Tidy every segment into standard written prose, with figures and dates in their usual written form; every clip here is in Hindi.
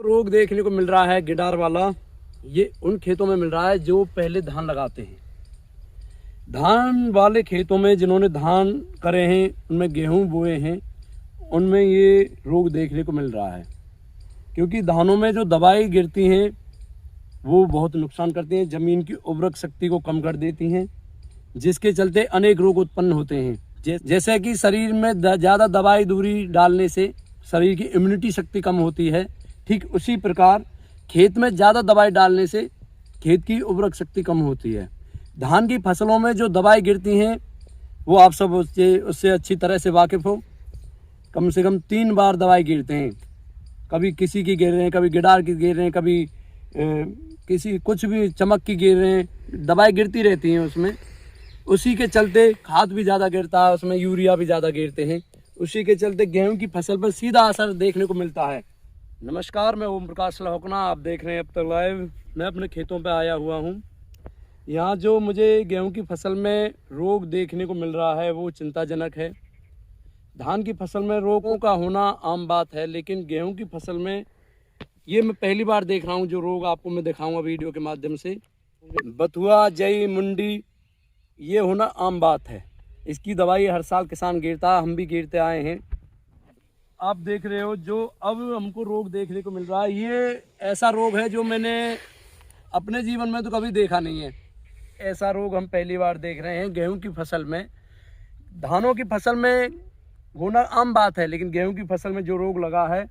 रोग देखने को मिल रहा है गिडार वाला। ये उन खेतों में मिल रहा है जो पहले धान लगाते हैं। धान वाले खेतों में जिन्होंने धान करे हैं, उनमें गेहूं बोए हैं, उनमें ये रोग देखने को मिल रहा है। क्योंकि धानों में जो दवाई गिरती हैं वो बहुत नुकसान करती हैं, ज़मीन की उर्वरक शक्ति को कम कर देती हैं, जिसके चलते अनेक रोग उत्पन्न होते हैं। जैसे कि शरीर में ज़्यादा दवाई दूरी डालने से शरीर की इम्यूनिटी शक्ति कम होती है, ठीक उसी प्रकार खेत में ज़्यादा दवाई डालने से खेत की उर्वरक शक्ति कम होती है। धान की फसलों में जो दवाई गिरती हैं वो आप सब उससे अच्छी तरह से वाकिफ़ हो। कम से कम 3 बार दवाई गिरते हैं, कभी किसी की गिर रहे हैं, कभी गिडार की गिर रहे हैं, कभी किसी कुछ भी चमक की गिर रहे हैं, दवाई गिरती रहती हैं उसमें। उसी के चलते खाद भी ज़्यादा गिरता है, उसमें यूरिया भी ज़्यादा गिरते हैं। उसी के चलते गेहूं की फसल पर सीधा असर देखने को मिलता है। नमस्कार, मैं ओम प्रकाश लहोकना, आप देख रहे हैं अब तक लाइव। मैं अपने खेतों पे आया हुआ हूं। यहाँ जो मुझे गेहूं की फसल में रोग देखने को मिल रहा है वो चिंताजनक है। धान की फसल में रोगों का होना आम बात है, लेकिन गेहूं की फसल में ये मैं पहली बार देख रहा हूँ। जो रोग आपको मैं दिखाऊंगा वीडियो के माध्यम से, बथुआ, जई, मुंडी, ये होना आम बात है। इसकी दवाई हर साल किसान गिरता है, हम भी गिरते आए हैं। आप देख रहे हो जो अब हमको रोग देखने को मिल रहा है, ये ऐसा रोग है जो मैंने अपने जीवन में तो कभी देखा नहीं है। ऐसा रोग हम पहली बार देख रहे हैं गेहूं की फसल में। धानों की फसल में होना आम बात है, लेकिन गेहूं की फसल में जो रोग लगा है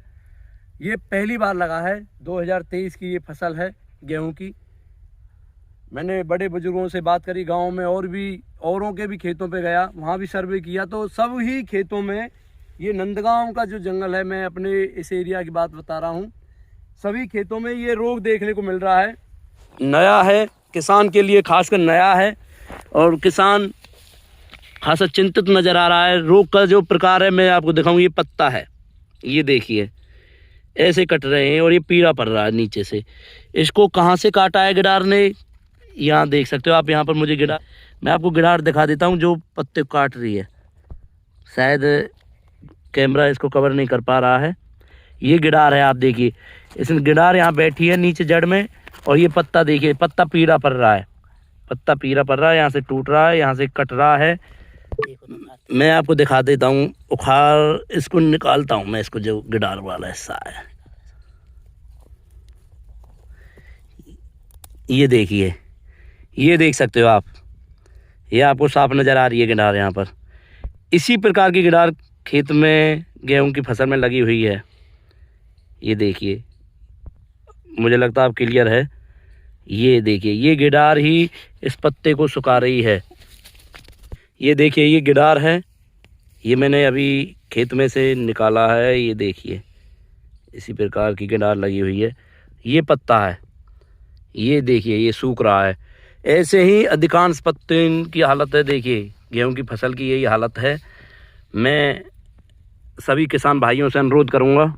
ये पहली बार लगा है। 2023 की ये फसल है गेहूं की। मैंने बड़े बुजुर्गों से बात करी, गांव में और भी औरों के भी खेतों पे गया, वहाँ भी सर्वे किया, तो सब ही खेतों में ये नंदगांव का जो जंगल है, मैं अपने इस एरिया की बात बता रहा हूँ, सभी खेतों में ये रोग देखने को मिल रहा है। नया है, किसान के लिए खासकर नया है, और किसान खासा चिंतित नज़र आ रहा है। रोग का जो प्रकार है मैं आपको दिखाऊँ। ये पत्ता है, ये देखिए ऐसे कट रहे हैं और ये पीला पड़ रहा है नीचे से। इसको कहाँ से काटा है गिडार ने, यहाँ देख सकते हो आप। यहाँ पर मुझे गिडार, मैं आपको गिडार दिखा देता हूँ जो पत्ते काट रही है। शायद कैमरा इसको कवर नहीं कर पा रहा है। ये गिडार है, आप देखिए, इसमें गिडार यहाँ बैठी है नीचे जड़ में, और ये पत्ता देखिए, पत्ता पीला पड़ रहा है, पत्ता पीला पड़ रहा है, यहाँ से टूट रहा है, यहाँ से कट रहा है। मैं आपको दिखा देता हूँ, उखाड़ इसको निकालता हूँ मैं, इसको जो गिडार वाला हिस्सा है, ये देखिए, ये देख सकते हो आप, ये आपको साफ नज़र आ रही है गिडार यहाँ पर। इसी प्रकार की गिडार खेत में गेहूं की फसल में लगी हुई है। ये देखिए, मुझे लगता है आप क्लियर है। ये देखिए, ये गिडार ही इस पत्ते को सुखा रही है। ये देखिए, ये गिडार है, ये मैंने अभी खेत में से निकाला है। ये देखिए, इसी प्रकार की गिडार लगी हुई है। ये पत्ता है, ये देखिए, ये सूख रहा है। ऐसे ही अधिकांश पत्ते की हालत है। देखिए, गेहूं की फसल की यही हालत है। मैं सभी किसान भाइयों से अनुरोध करूंगा,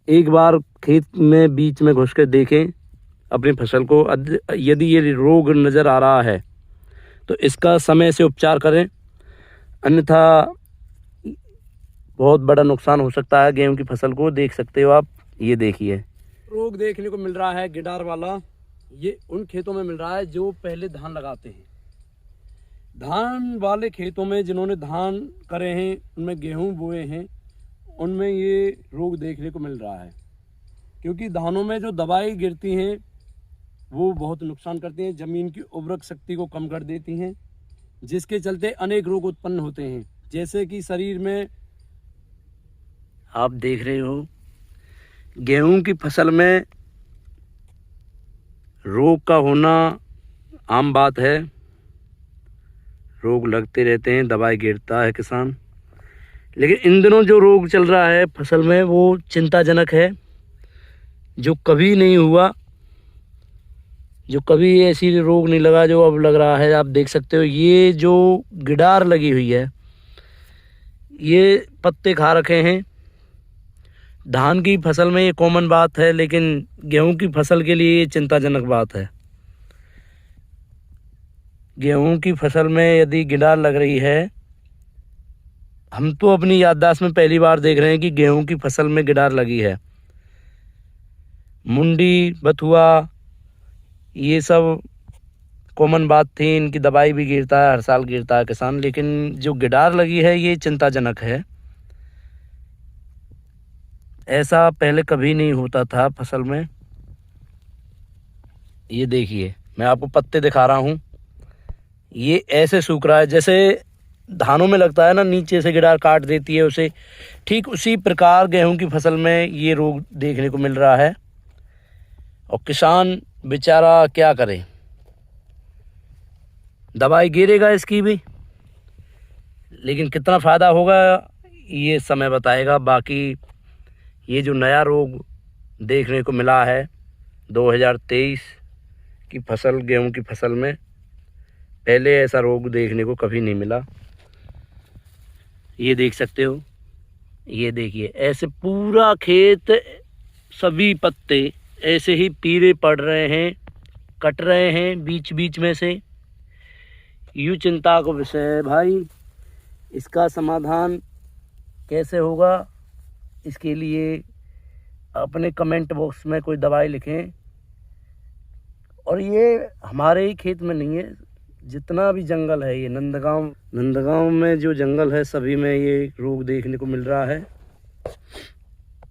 एक बार खेत में बीच में घुस कर देखें अपनी फसल को। यदि ये रोग नज़र आ रहा है तो इसका समय से उपचार करें, अन्यथा बहुत बड़ा नुकसान हो सकता है गेहूं की फसल को। देख सकते हो आप, ये देखिए रोग देखने को मिल रहा है गिडार वाला। ये उन खेतों में मिल रहा है जो पहले धान लगाते हैं। धान वाले खेतों में जिन्होंने धान करे हैं, उनमें गेहूं बोए हैं, उनमें ये रोग देखने को मिल रहा है। क्योंकि धानों में जो दवाई गिरती हैं वो बहुत नुकसान करती हैं, ज़मीन की उर्वरक शक्ति को कम कर देती हैं, जिसके चलते अनेक रोग उत्पन्न होते हैं। जैसे कि शरीर में आप देख रहे हो, गेहूं की फसल में रोग का होना आम बात है। रोग लगते रहते हैं, दवाई गिरता है किसान, लेकिन इन दिनों जो रोग चल रहा है फसल में वो चिंताजनक है, जो कभी नहीं हुआ, जो कभी ऐसी रोग नहीं लगा जो अब लग रहा है। आप देख सकते हो, ये जो गिडार लगी हुई है, ये पत्ते खा रखे हैं। धान की फसल में ये कॉमन बात है, लेकिन गेहूं की फसल के लिए ये चिंताजनक बात है। गेहूं की फसल में यदि गिडार लग रही है, हम तो अपनी याददाश्त में पहली बार देख रहे हैं कि गेहूं की फसल में गिडार लगी है। मुंडी, बथुआ, ये सब कॉमन बात थी। इनकी दवाई भी गिरता है, हर साल गिरता है किसान, लेकिन जो गिडार लगी है ये चिंताजनक है। ऐसा पहले कभी नहीं होता था फसल में। ये देखिए, मैं आपको पत्ते दिखा रहा हूँ, ये ऐसे सूख रहा है जैसे धानों में लगता है ना, नीचे से गिडार काट देती है उसे, ठीक उसी प्रकार गेहूं की फसल में ये रोग देखने को मिल रहा है। और किसान बेचारा क्या करे, दवाई गिरेगा इसकी भी, लेकिन कितना फ़ायदा होगा ये समय बताएगा। बाकी ये जो नया रोग देखने को मिला है 2023 की फसल, गेहूं की फसल में, पहले ऐसा रोग देखने को कभी नहीं मिला। ये देख सकते हो, ये देखिए ऐसे पूरा खेत, सभी पत्ते ऐसे ही पीले पड़ रहे हैं, कट रहे हैं बीच बीच में से। यूँ चिंता का विषय है भाई, इसका समाधान कैसे होगा, इसके लिए अपने कमेंट बॉक्स में कोई दवाई लिखें। और ये हमारे ही खेत में नहीं है, जितना भी जंगल है, ये नंदगांव में जो जंगल है सभी में ये रोग देखने को मिल रहा है।